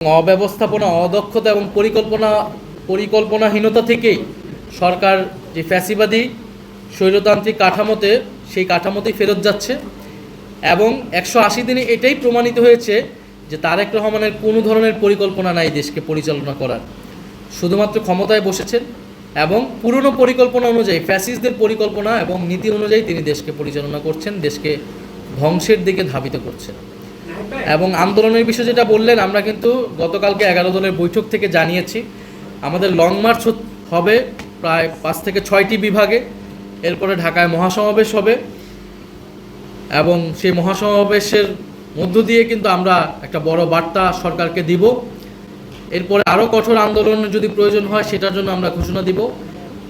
অব্যবস্থাপনা, অদক্ষতা এবং পরিকল্পনাহীনতা থেকেই সরকার যে ফ্যাসিবাদী স্বৈরতান্ত্রিক কাঠামোতে সেই কাঠামোতেই ফেরত যাচ্ছে এবং 180 দিনে এটাই প্রমাণিত হয়েছে যে তারেক রহমানের কোনো ধরনের পরিকল্পনা নাই দেশকে পরিচালনা করার। শুধুমাত্র ক্ষমতায় বসেছেন এবং পুরনো পরিকল্পনা অনুযায়ী, ফ্যাসিস্টদের পরিকল্পনা এবং নীতি অনুযায়ী তিনি দেশকে পরিচালনা করছেন, দেশকে ধ্বংসের দিকে ধাবিত করছেন। এবং আন্দোলনের বিষয় যেটা বললেন, আমরা কিন্তু গতকালকে 11 দলের বৈঠক থেকে জানিয়েছি আমাদের লং মার্চ হবে প্রায় 5 থেকে 6টি বিভাগে। এরপরে ঢাকায় মহাসমাবেশ হবে এবং সেই মহাসমাবেশের মধ্য দিয়ে কিন্তু আমরা একটা বড় বার্তা সরকারকে দিব। এরপরে আরও কঠোর আন্দোলনের যদি প্রয়োজন হয় সেটার জন্য আমরা ঘোষণা দিব।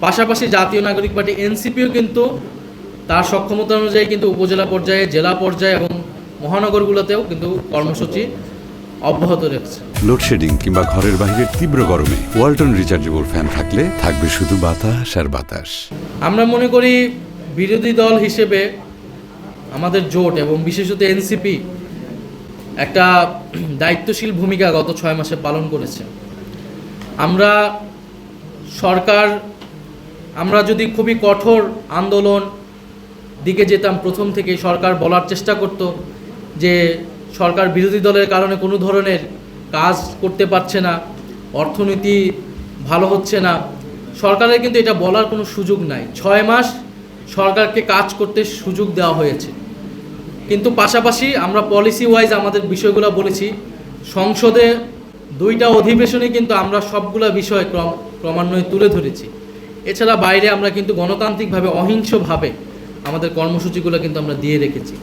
পাশাপাশি জাতীয় নাগরিক পার্টি এনসিপিও কিন্তু তার সক্ষমতা অনুযায়ী কিন্তু উপজেলা পর্যায়ে, জেলা পর্যায়ে এবং মহানগরগুলোতেও কিন্তু কর্মসূচি অব্যাহত রেখেছে। লোডশেডিং কিংবা ঘরের বাইরের তীব্র গরমে ওয়ালটন রিচার্জেবল ফ্যান থাকলে থাকবে শুধু বাতাস আর বাতাস। আমরা মনে করি বিরোধী দল হিসেবে আমাদের জোট এবং বিশেষত এনসিপি একটা দায়িত্বশীল ভূমিকা গত 6 মাসে পালন করেছে। আমরা যদি খুবই কঠোর আন্দোলন দিকে যেতাম, প্রথম থেকে সরকার বলার চেষ্টা করত যে সরকার বিরোধী দলের কারণে কোনো ধরনের কাজ করতে পারছে না, অর্থনীতি ভালো হচ্ছে না, সরকারের কিন্তু এটা বলার কোনো সুযোগ নাই। 6 মাস সরকারকে কাজ করতে সুযোগ দেওয়া হয়েছে, কিন্তু পাশাপাশি আমরা পলিসি ওয়াইজ আমাদের বিষয়গুলো বলেছি। সংসদে 2টা অধিবেশনে কিন্তু আমরা সবগুলা বিষয় ক্রমান্বয়ে তুলে ধরেছি। এছাড়া বাইরে আমরা কিন্তু গণতান্ত্রিকভাবে, অহিংসভাবে আমাদের কর্মসূচিগুলো কিন্তু আমরা দিয়ে রেখেছি।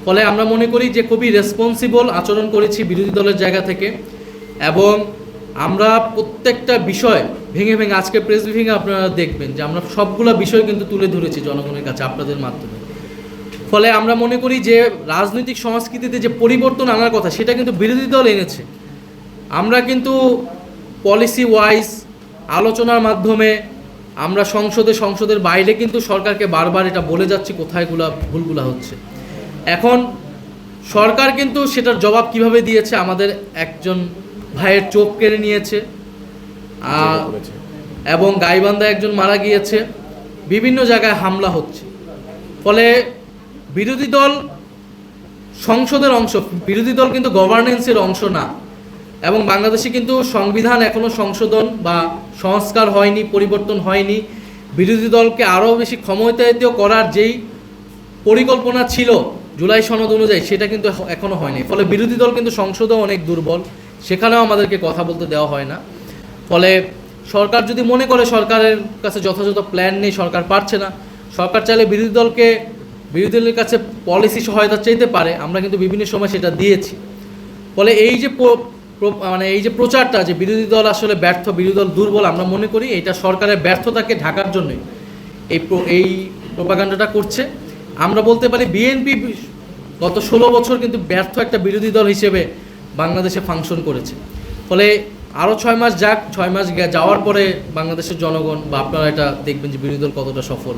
ফলে আমরা মনে করি যে খুবই রেসপন্সিবল আচরণ করেছি বিরোধী দলের জায়গা থেকে এবং আমরা প্রত্যেকটা বিষয় ভেঙে ভেঙে, আজকে প্রেস ব্রিফিংয়ে আপনারা দেখবেন যে আমরা সবগুলা বিষয় কিন্তু তুলে ধরেছি জনগণের কাছে আপনাদের মাধ্যমে। ফলে আমরা মনে করি যে রাজনৈতিক সংস্কৃতিতে যে পরিবর্তন আনার কথা সেটা কিন্তু বিরোধী দল এনেছে। আমরা কিন্তু পলিসি ওয়াইজ আলোচনার মাধ্যমে আমরা সংসদের বাইরে কিন্তু সরকারকে বারবার এটা বলে যাচ্ছি কোথায় ভুলগুলা হচ্ছে। এখন সরকার কিন্তু সেটার জবাব কিভাবে দিয়েছে, আমাদের একজন ভাইয়ের চোখ কেড়ে নিয়েছে এবং গাইবান্ধায় একজন মারা গিয়েছে, বিভিন্ন জায়গায় হামলা হচ্ছে। ফলে বিরোধী দল সংসদের অংশ, বিরোধী দল কিন্তু গভর্নেন্সের অংশ না। এবং বাংলাদেশে কিন্তু সংবিধান এখনও সংশোধন বা সংস্কার হয়নি, পরিবর্তন হয়নি। বিরোধী দলকে আরও বেশি ক্ষমতায়িত করার যেই পরিকল্পনা ছিল জুলাই সনদ অনুযায়ী, সেটা কিন্তু এখনও হয়নি। ফলে বিরোধী দল কিন্তু সংসদেও অনেক দুর্বল, সেখানেও আমাদেরকে কথা বলতে দেওয়া হয় না। ফলে সরকার যদি মনে করে সরকারের কাছে যথাযথ প্ল্যান নেই, সরকার পারছে না, সরকার চাইলে বিরোধী দলের কাছে পলিসি সহায়তা চাইতে পারে। আমরা কিন্তু বিভিন্ন সময় সেটা দিয়েছি। ফলে এই যে প্রচারটা যে বিরোধী দল আসলে ব্যর্থ, বিরোধী দল দুর্বল, আমরা মনে করি এটা সরকারের ব্যর্থতাকে ঢাকার জন্যই এই প্রোপাগান্ডাটা করছে। আমরা বলতে পারি বিএনপি গত 16 বছর কিন্তু ব্যর্থ একটা বিরোধী দল হিসেবে বাংলাদেশে ফাংশন করেছে। ফলে আরও 6 মাস যাক, 6 মাস যাওয়ার পরে বাংলাদেশের জনগণ বা আপনারা এটা দেখবেন যে বিরোধী দল কতটা সফল।